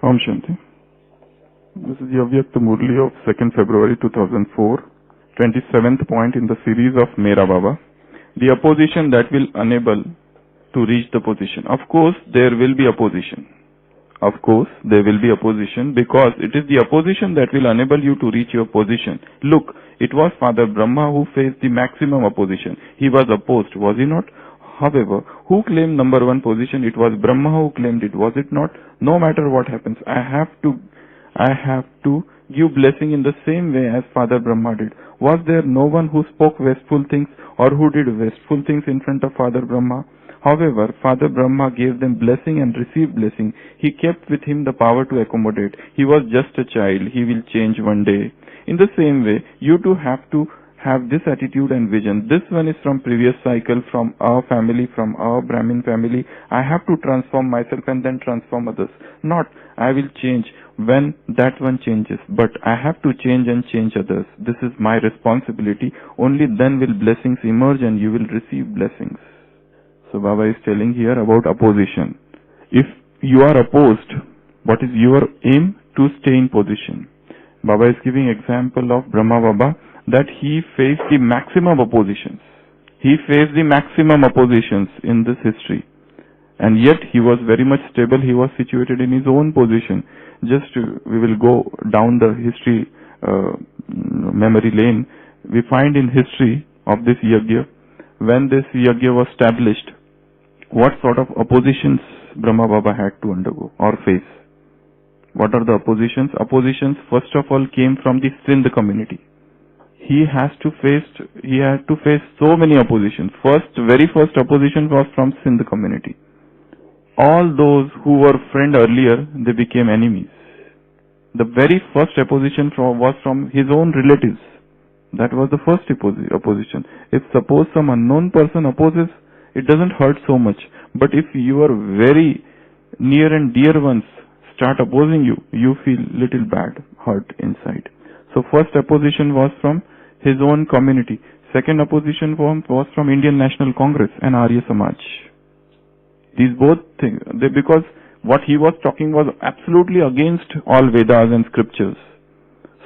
Om Shanti. This is the Avyakta Murli of 2nd February 2004, 27th point in the series of Mera Baba. The opposition that will enable to reach the position. Of course, there will be opposition. Of course, there will be opposition because it is the opposition that will enable you to reach your position. Look, it was Father Brahma who faced the maximum opposition. He was opposed, was he not? However, who claimed number one position? It was Brahma who claimed it, was it not? No matter what happens, I have to give blessing in the same way as Father Brahma did. Was there no one who spoke wasteful things or who did wasteful things in front of Father Brahma? However, Father Brahma gave them blessing and received blessing. He kept with him the power to accommodate. He was just a child. He will change one day. In the same way, you too have to have this attitude and vision. This one is from previous cycle, from our family, from our Brahmin family. I have to transform myself and then transform others. Not, I will change when that one changes, but I have to change and change others. This is my responsibility. Only then will blessings emerge and you will receive blessings. So Baba is telling here about opposition. If you are opposed, what is your aim? To stay in position. Baba is giving example of Brahma Baba that he faced the maximum oppositions. He faced the maximum oppositions in this history. And yet he was very much stable. He was situated in his own position. We will go down the history memory lane. We find in history of this yajna, when this yajna was established, what sort of oppositions Brahma Baba had to undergo or face. What are the oppositions? Oppositions first of all came from the Sindh community. He had to face so many oppositions. Very first opposition was from Sindh community. All those who were friends earlier, they became enemies. The very first opposition was from his own relatives. That was the first opposition. If suppose some unknown person opposes, it doesn't hurt so much. But if your very near and dear ones start opposing you, you feel little bad, hurt inside. So first opposition was from his own community. Second opposition was from Indian National Congress and Arya Samaj. These both things, because what he was talking was absolutely against all Vedas and scriptures.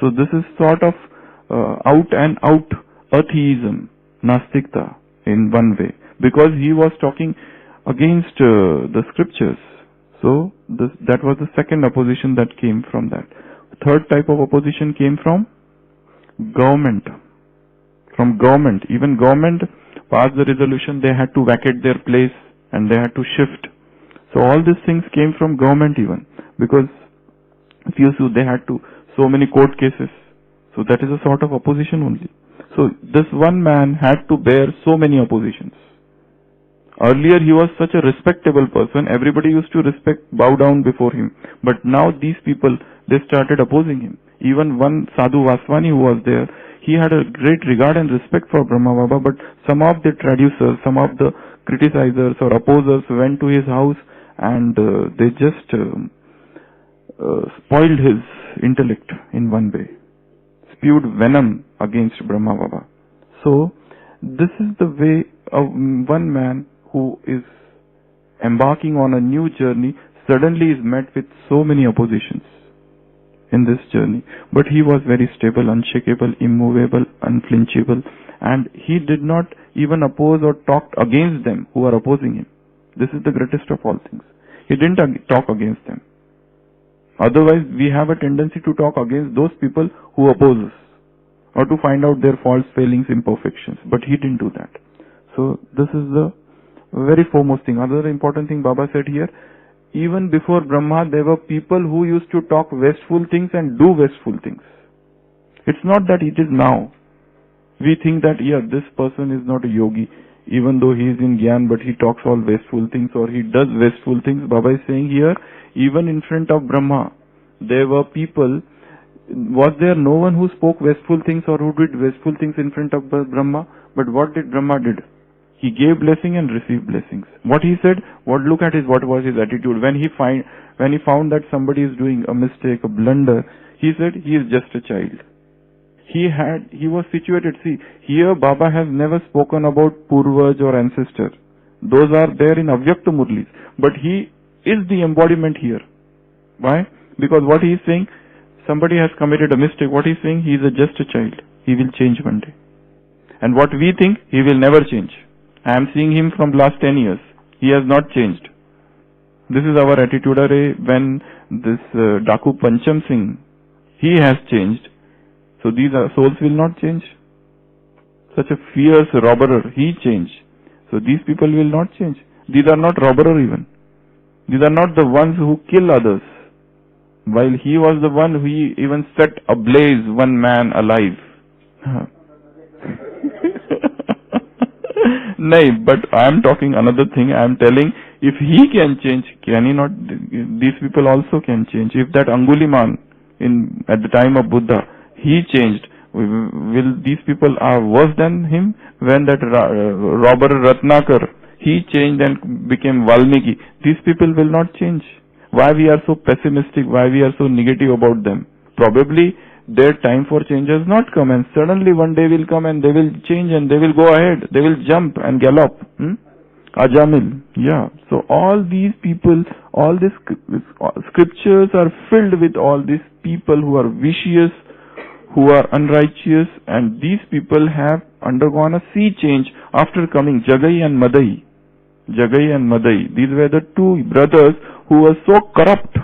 So this is sort of out and out atheism, Nastikta in one way, because he was talking against the scriptures. So that was the second opposition that came from that. Third type of opposition came from government. From government. Even government passed the resolution, they had to vacate their place and they had to shift. So all these things came from government even, because if you see, they had to so many court cases. So that is a sort of opposition only. So this one man had to bear so many oppositions. Earlier he was such a respectable person, everybody used to bow down before him. But now these people, they started opposing him. Even one Sadhu Vaswani who was there, he had a great regard and respect for Brahma Baba, but some of the traducers, some of the criticizers or opposers went to his house and they just spoiled his intellect in one way. Spewed venom against Brahma Baba. So this is the way of one man who is embarking on a new journey suddenly is met with so many oppositions in this journey. But he was very stable, unshakable, immovable, unflinchable, and he did not even oppose or talk against them who are opposing him. This is the greatest of all things. He didn't talk against them. Otherwise, we have a tendency to talk against those people who oppose us or to find out their faults, failings, imperfections. But he didn't do that. So this is the very foremost thing. Another important thing Baba said here, even before Brahma, there were people who used to talk wasteful things and do wasteful things. It's not that it is now. We think that, this person is not a yogi, even though he is in Gyan, but he talks all wasteful things or he does wasteful things. Baba is saying here, even in front of Brahma, there were people. Was there no one who spoke wasteful things or who did wasteful things in front of Brahma? But what did Brahma did? He gave blessing and received blessings. What he said, what was his attitude when he found that somebody is doing a mistake, a blunder. He said he is just a child. He was situated. See, here Baba has never spoken about Purvaj or ancestor. Those are there in Avyakta Murlis. But he is the embodiment here. Why? Because what he is saying, somebody has committed a mistake. What he is saying, he is just a child. He will change one day. And what we think, he will never change. I am seeing him from last 10 years. He has not changed. This is our attitude. When this Daku Pancham Singh, he has changed. So these souls will not change. Such a fierce robber, he changed. So these people will not change. These are not robber even. These are not the ones who kill others. While he was the one who even set ablaze one man alive. No, but I am talking another thing. I am telling, if he can change, can he not? These people also can change. If that Anguliman at the time of Buddha, he changed, will these people are worse than him? When that robber Ratnakar, he changed and became Valmiki, these people will not change. Why we are so pessimistic? Why we are so negative about them? Probably their time for change has not come, and suddenly one day will come and they will change and they will go ahead. They will jump and gallop. Ajamil. Yeah. So all these people, all these scriptures are filled with all these people who are vicious, who are unrighteous, and these people have undergone a sea change after coming. Jagai and Madai. Jagai and Madai. These were the two brothers who were so corrupt,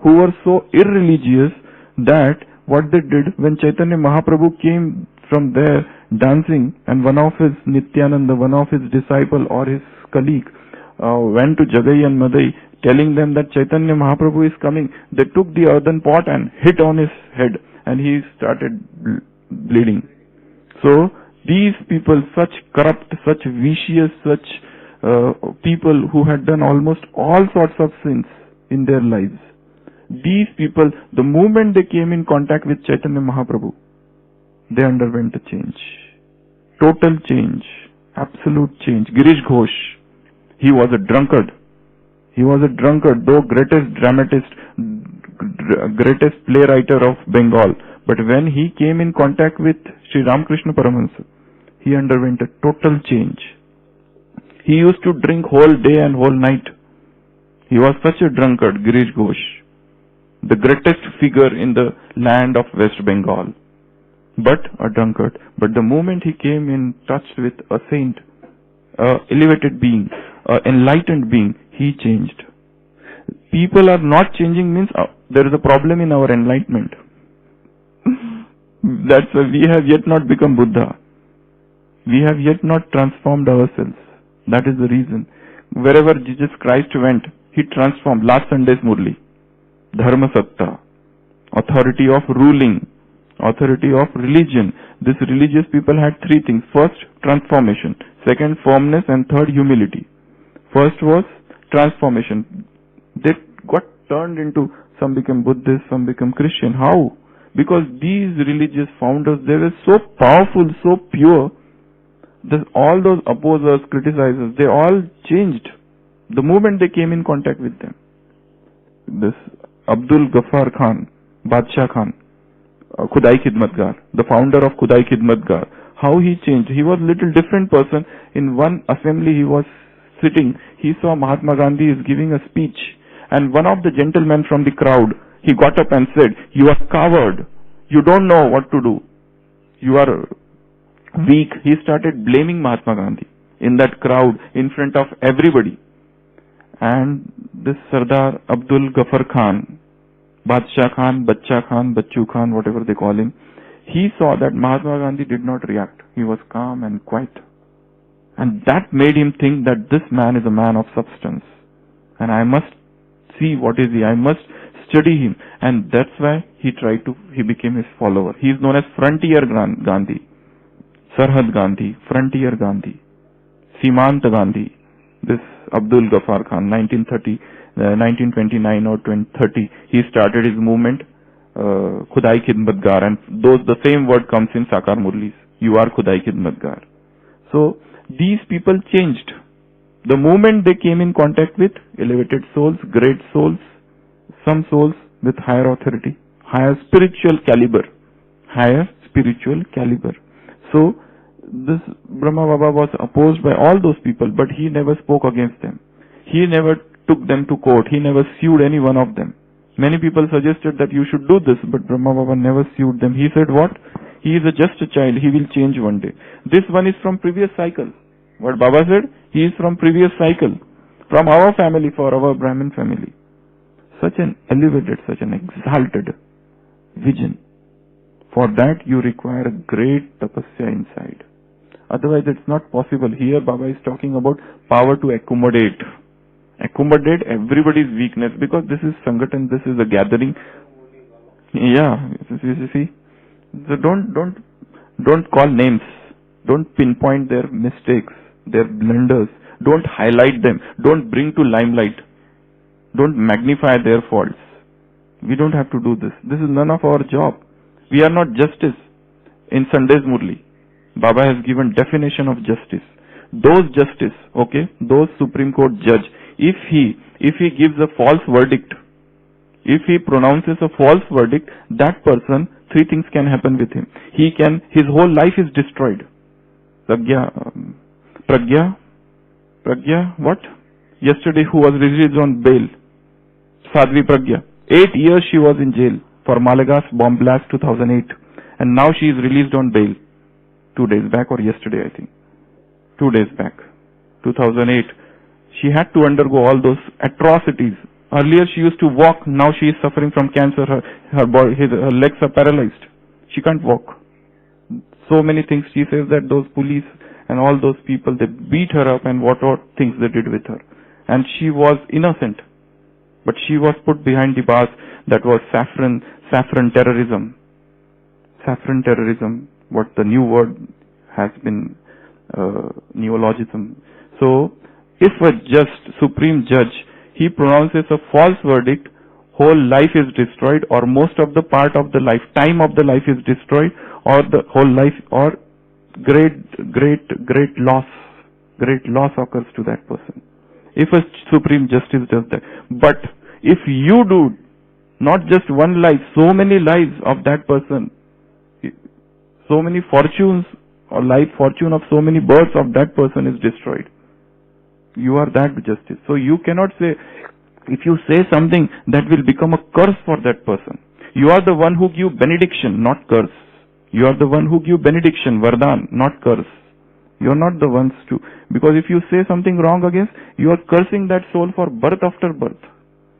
who were so irreligious, that what they did when Chaitanya Mahaprabhu came from there dancing, and one of his Nityananda, one of his disciple or his colleague went to Jagai and Madai telling them that Chaitanya Mahaprabhu is coming, they took the earthen pot and hit on his head and he started bleeding. So these people, such corrupt, such vicious, such people who had done almost all sorts of sins in their lives, these people, the moment they came in contact with Chaitanya Mahaprabhu, they underwent a change. Total change. Absolute change. Girish Ghosh, he was a drunkard. He was a drunkard, though greatest dramatist, greatest playwright of Bengal. But when he came in contact with Sri Ramakrishna Paramahansa, he underwent a total change. He used to drink whole day and whole night. He was such a drunkard, Girish Ghosh, the greatest figure in the land of West Bengal, but a drunkard. But the moment he came in touch with a saint, elevated being, enlightened being, he changed. People are not changing means there is a problem in our enlightenment. That's why we have yet not become Buddha. We have yet not transformed ourselves. That is the reason. Wherever Jesus Christ went, he transformed. Last Sunday's Murli. Dharma Satta. Authority of ruling. Authority of religion. These religious people had three things. First, transformation. Second, firmness. And third, humility. First was transformation. They got turned into, some became Buddhist, some became Christian. How? Because these religious founders, they were so powerful, so pure, that all those opposers, criticizers, they all changed the moment they came in contact with them. This Abdul Ghaffar Khan, Badshah Khan, Khudai Khidmatgar, the founder of Khudai Khidmatgar, how he changed. He was a little different person. In one assembly he was sitting, he saw Mahatma Gandhi is giving a speech, and one of the gentlemen from the crowd, he got up and said, "You are coward. You don't know what to do. You are weak." He started blaming Mahatma Gandhi in that crowd, in front of everybody. And this Sardar Abdul Ghaffar Khan, Badshah Khan, Bacha Khan, Bachu Khan, whatever they call him, he saw that Mahatma Gandhi did not react. He was calm and quiet. And that made him think that this man is a man of substance. And I must see what is he. I must study him. And that's why he became his follower. He is known as Frontier Gandhi, Sarhad Gandhi, Frontier Gandhi, Simant Gandhi. This Abdul Ghaffar Khan, 1929 or 2030, he started his movement, Khudai Khidmatgar, and the same word comes in Sakar Murlis. You are Khudai Khidmatgar. So these people changed. The moment they came in contact with elevated souls, great souls, some souls with higher authority, higher spiritual caliber. So this Brahma Baba was opposed by all those people, but he never spoke against them. He never took them to court. He never sued any one of them. Many people suggested that you should do this, but Brahma Baba never sued them. He said what? He is just a child. He will change one day. This one is from previous cycle. What Baba said? He is from previous cycle. From our family, for our Brahmin family. Such an elevated, such an exalted vision. For that you require a great tapasya inside. Otherwise it's not possible. Here Baba is talking about power to accommodate. Accommodate everybody's weakness, because this is Sangathan, this is a gathering. Yeah, you see. So don't call names. Don't pinpoint their mistakes, their blunders. Don't highlight them. Don't bring to limelight. Don't magnify their faults. We don't have to do this. This is none of our job. We are not justice. In Sunday's Murli, Baba has given definition of justice. Those justice, okay, those Supreme Court judge, if he gives a false verdict, if he pronounces a false verdict, that person, three things can happen with him. His whole life is destroyed. Pragya, what? Yesterday who was released on bail? Sadhvi Pragya. 8 years she was in jail for Malagas bomb blast 2008. And now she is released on bail. 2 days back or yesterday I think. 2 days back. 2008. She had to undergo all those atrocities. Earlier she used to walk, now she is suffering from cancer. Her legs are paralyzed. She can't walk. So many things. She says that those police and all those people, they beat her up and what things they did with her. And she was innocent. But she was put behind the bars. That was saffron terrorism. Saffron terrorism, what the new word has been, neologism. So, if a supreme judge, he pronounces a false verdict, whole life is destroyed, or most of the part of the life, time of the life is destroyed, or the whole life, or great loss occurs to that person. If a supreme justice does that. But if you do not just one life, so many lives of that person, so many fortunes or fortune of so many births of that person is destroyed. You are that justice. So you cannot say, if you say something that will become a curse for that person. You are the one who give benediction, not curse. You are the one who give benediction, vardhan, not curse. You are not the ones to, because if you say something wrong against, you are cursing that soul for birth after birth.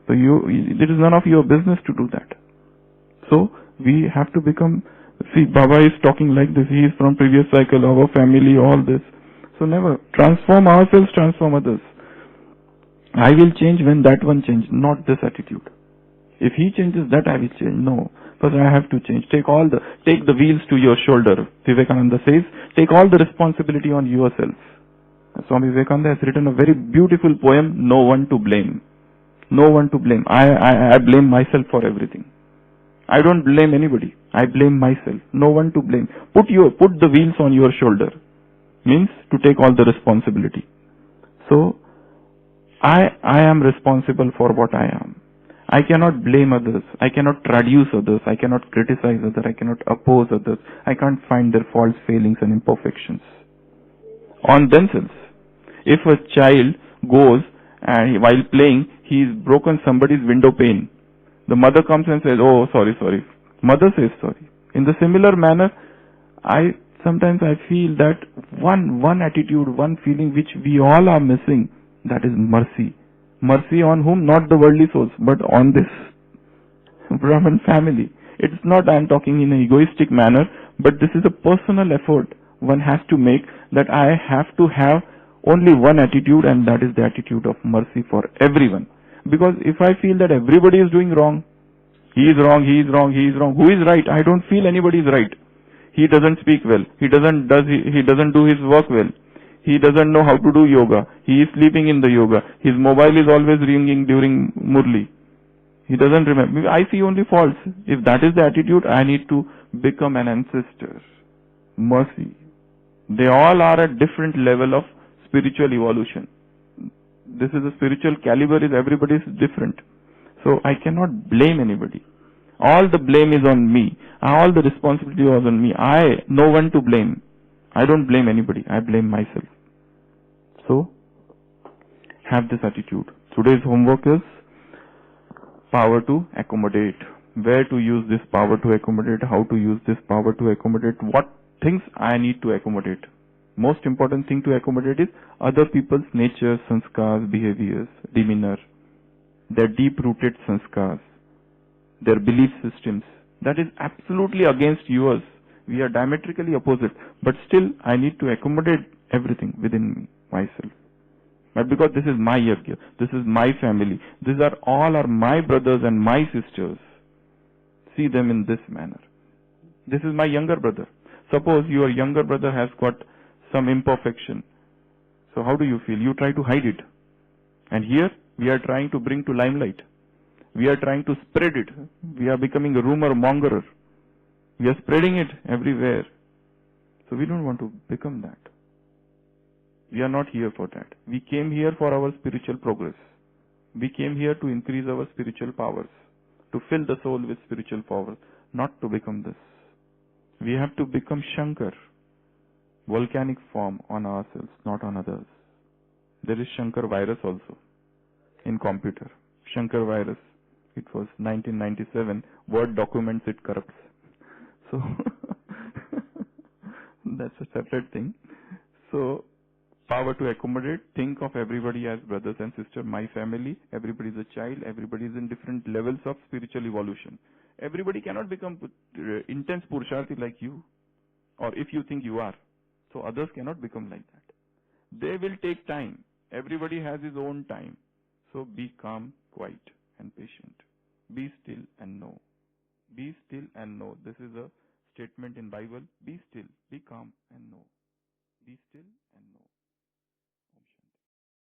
So it is none of your business to do that. So we have to become, see, Baba is talking like this, he is from previous cycle, our family, all this. So never, transform ourselves, transform others. I will change when that one changes, not this attitude. If he changes, that I will change. No. First I have to change. Take the wheels to your shoulder. Vivekananda says, take all the responsibility on yourself. Swami Vivekananda has written a very beautiful poem, No One to Blame. No one to blame. I blame myself for everything. I don't blame anybody. I blame myself. No one to blame. Put the wheels on your shoulder. Means to take all the responsibility. So, I am responsible for what I am. I cannot blame others. I cannot traduce others. I cannot criticize others. I cannot oppose others. I can't find their faults, failings and imperfections on themselves. If a child goes and while playing, he's broken somebody's window pane. The mother comes and says, oh, sorry. Mother says sorry. In the similar manner, sometimes I feel that one attitude, one feeling which we all are missing, that is mercy. Mercy on whom? Not the worldly souls, but on this Brahman family. It's not I am talking in an egoistic manner, but this is a personal effort one has to make, that I have to have only one attitude, and that is the attitude of mercy for everyone. Because if I feel that everybody is doing wrong, he is wrong, who is right? I don't feel anybody is right. He doesn't speak well. He doesn't do his work well. He doesn't know how to do yoga. He is sleeping in the yoga. His mobile is always ringing during Murli. He doesn't remember. I see only faults. If that is the attitude, I need to become an ancestor. Mercy. They all are at different level of spiritual evolution. This is a spiritual caliber, everybody is different. So I cannot blame anybody. All the blame is on me. All the responsibility was on me. No one to blame. I don't blame anybody. I blame myself. So, have this attitude. Today's homework is, Power to accommodate. Where to use this power to accommodate, how to use this power to accommodate, what things I need to accommodate. Most important thing to accommodate is other people's nature, sanskars, behaviors, demeanor, their deep-rooted sanskars, their belief systems. That is absolutely against yours. We are diametrically opposite. But still, I need to accommodate everything within me, myself. But because this is my yajna, this is my family, these are all are my brothers and my sisters. See them in this manner. This is my younger brother. Suppose your younger brother has got some imperfection. So how do you feel? You try to hide it. And here we are trying to bring to limelight. We are trying to spread it. We are becoming a rumor mongerer. We are spreading it everywhere. So we don't want to become that. We are not here for that. We came here for our spiritual progress. We came here to increase our spiritual powers, to fill the soul with spiritual power, not to become this. We have to become Shankar, volcanic form on ourselves, not on others. There is Shankar virus also in computer. Shankar virus. It was 1997. Word documents it corrupts. So that's a separate thing. So power to accommodate, think of everybody as brothers and sisters, my family, everybody is a child, everybody is in different levels of spiritual evolution. Everybody cannot become intense Purusharthi like you, or if you think you are. So others cannot become like that. They will take time. Everybody has his own time. So be calm, quiet and patient. Be still and know. Be still and know. This is a statement in Bible. Be still, be calm and know. Be still and know.